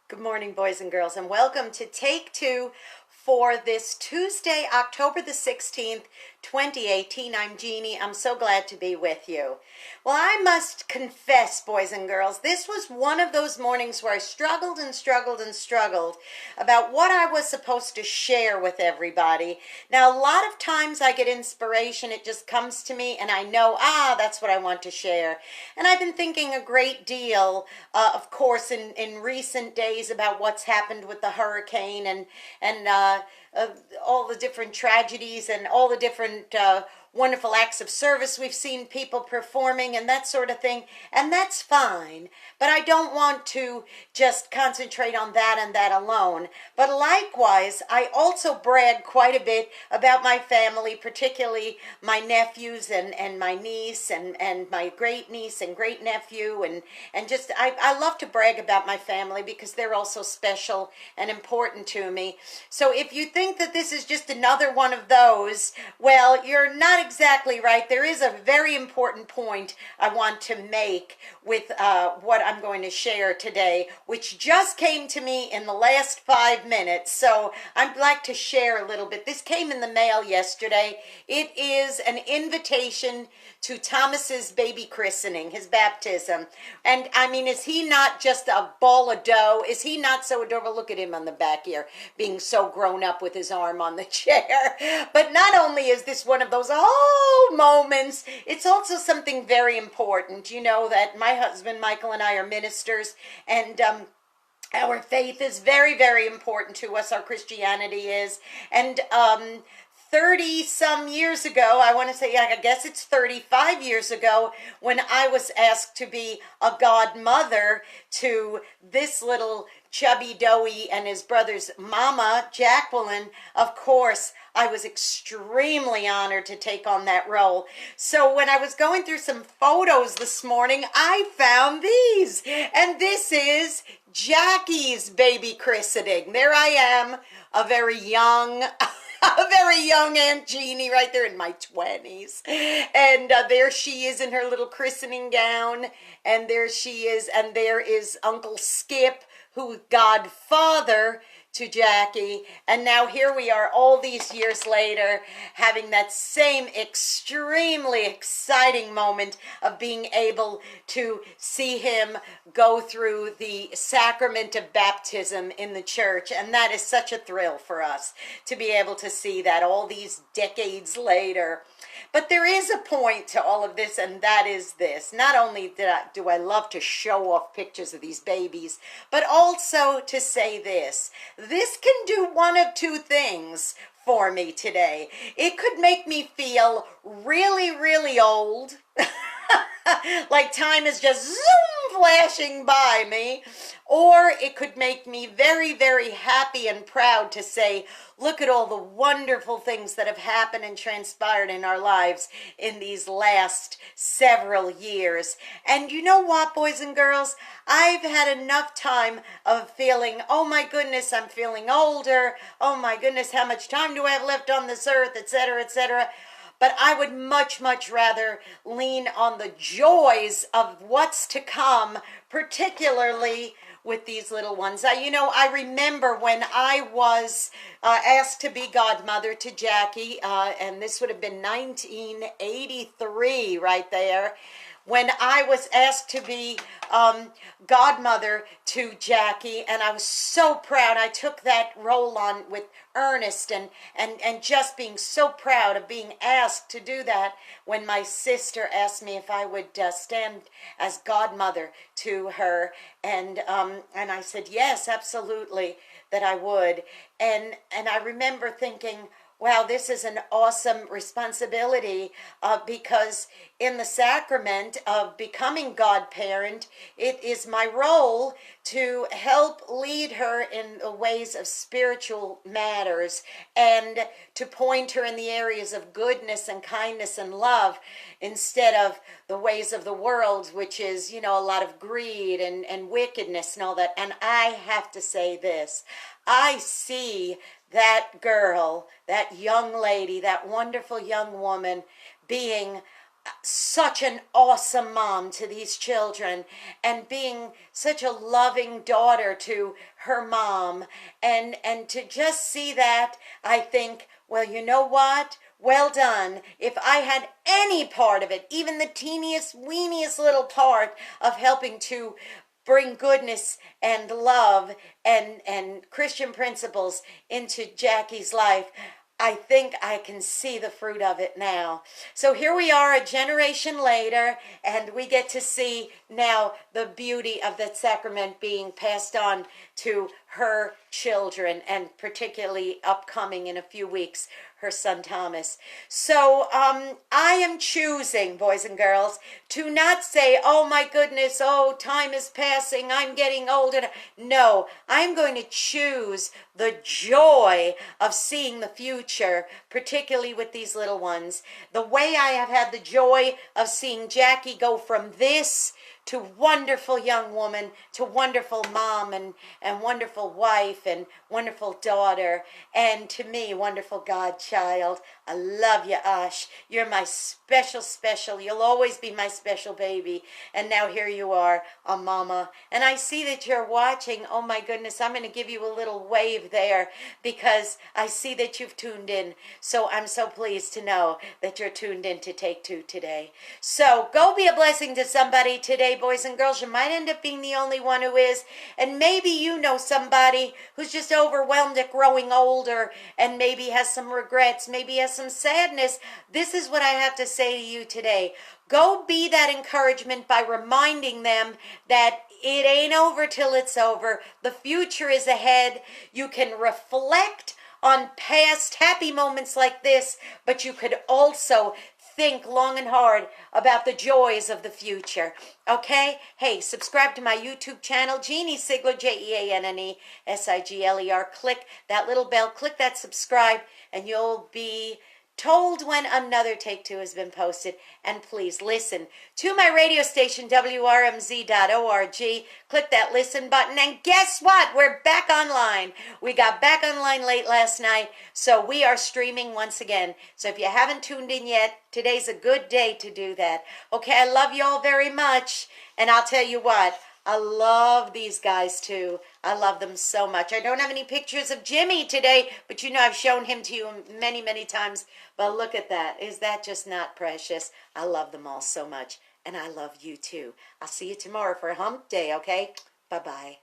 Good morning, boys and girls, and welcome to Take Two for this Tuesday, October the 16th, 2018. I'm Jeannie. I'm so glad to be with you. Well, I must confess, boys and girls, this was one of those mornings where I struggled and struggled and struggled about what I was supposed to share with everybody. Now, a lot of times I get inspiration. It just comes to me and I know, that's what I want to share. And I've been thinking a great deal, of course, in recent days about what's happened with the hurricane and all the different tragedies and all the different wonderful acts of service we've seen people performing and that sort of thing. And that's fine. But I don't want to just concentrate on that and that alone. But likewise, I also brag quite a bit about my family, particularly my nephews and my niece and my great niece and great nephew. And just, I love to brag about my family because they're also special and important to me. So if you think that this is just another one of those, well, you're not exactly right. There is a very important point I want to make with what I'm going to share today, which just came to me in the last 5 minutes. So I'd like to share a little bit. This came in the mail yesterday. It is an invitation to Thomas's baby christening, his baptism. And I mean, is he not just a ball of dough? Is he not so adorable? Look at him on the back here, being so grown up with his arm on the chair. But not only is this one of those moments, it's also something very important. You know that my husband Michael and I are ministers, and our faith is very, very important to us. Our Christianity is. And 30 some years ago, I want to say, I guess it's 35 years ago, when I was asked to be a godmother to this little chubby doughy and his brother's mama, Jacqueline. Of course, I was extremely honored to take on that role. So when I was going through some photos this morning, I found these. And this is Jackie's baby christening. There I am, a very young Aunt Jeannie right there in my 20s. And there she is in her little christening gown. And there she is. And there is Uncle Skip, who's godfather to Jackie. And now here we are all these years later having that same extremely exciting moment of being able to see him go through the sacrament of baptism in the church. And that is such a thrill for us to be able to see that all these decades later. But there is a point to all of this, and that is this. Not only do I love to show off pictures of these babies, but also to say this. This can do one of two things for me today. It could make me feel really, really old, like time is just zoom flashing by me, or it could make me very, very happy and proud to say, look at all the wonderful things that have happened and transpired in our lives in these last several years. And you know what, boys and girls? I've had enough time of feeling, oh my goodness, I'm feeling older. Oh my goodness, how much time do I have left on this earth, etc., etc. But I would much, much rather lean on the joys of what's to come, particularly with these little ones. I remember when I was asked to be godmother to Jackie, and this would have been 1983 right there, when I was asked to be godmother to Jackie, and I was so proud. I took that role on with earnest and just being so proud of being asked to do that when my sister asked me if I would stand as godmother to her, and I said yes, absolutely, that I would. And I remember thinking, wow, this is an awesome responsibility because in the sacrament of becoming godparent, it is my role to help lead her in the ways of spiritual matters and to point her in the areas of goodness and kindness and love instead of the ways of the world, which is, a lot of greed and wickedness and all that. And I have to say this, I see that girl, that young lady, that wonderful young woman being such an awesome mom to these children and being such a loving daughter to her mom, and to just see that, I think, well, you know what, well done. If I had any part of it, even the teeniest weeniest little part of helping to bring goodness and love and Christian principles into Jackie's life, I think I can see the fruit of it now. So here we are a generation later, and we get to see now the beauty of that sacrament being passed on to her children, and particularly upcoming in a few weeks, her son Thomas. So I am choosing, boys and girls, to not say, oh my goodness, oh, time is passing, I'm getting older. No, I'm going to choose the joy of seeing the future, particularly with these little ones. The way I have had the joy of seeing Jackie go from this to wonderful young woman, to wonderful mom, and wonderful wife, and wonderful daughter, and to me, wonderful godchild. I love you, Ash. You're my special. You'll always be my special baby. And now here you are, a mama. And I see that you're watching. Oh my goodness, I'm going to give you a little wave there because I see that you've tuned in. So I'm so pleased to know that you're tuned in to Take Two today. So go be a blessing to somebody today, boys and girls. You might end up being the only one who is. And maybe you know somebody who's just overwhelmed at growing older and maybe has some regrets, maybe has some sadness. This is what I have to say to you today. Go be that encouragement by reminding them that it ain't over till it's over. The future is ahead. You can reflect on past happy moments like this, but you could also think long and hard about the joys of the future. Okay? Hey, subscribe to my YouTube channel, Jeanne Sigler, Jeanne Sigler. Click that little bell, click that subscribe, and you'll be told when another Take Two has been posted. And please listen to my radio station, WRMZ.org. Click that listen button, and guess what? We're back online. We got back online late last night, so we are streaming once again. So if you haven't tuned in yet, today's a good day to do that. Okay, I love you all very much, and I'll tell you what, I love these guys too. I love them so much. I don't have any pictures of Jimmy today, but you know I've shown him to you many, many times. But look at that. Is that just not precious? I love them all so much. And I love you too. I'll see you tomorrow for Hump Day, okay? Bye-bye.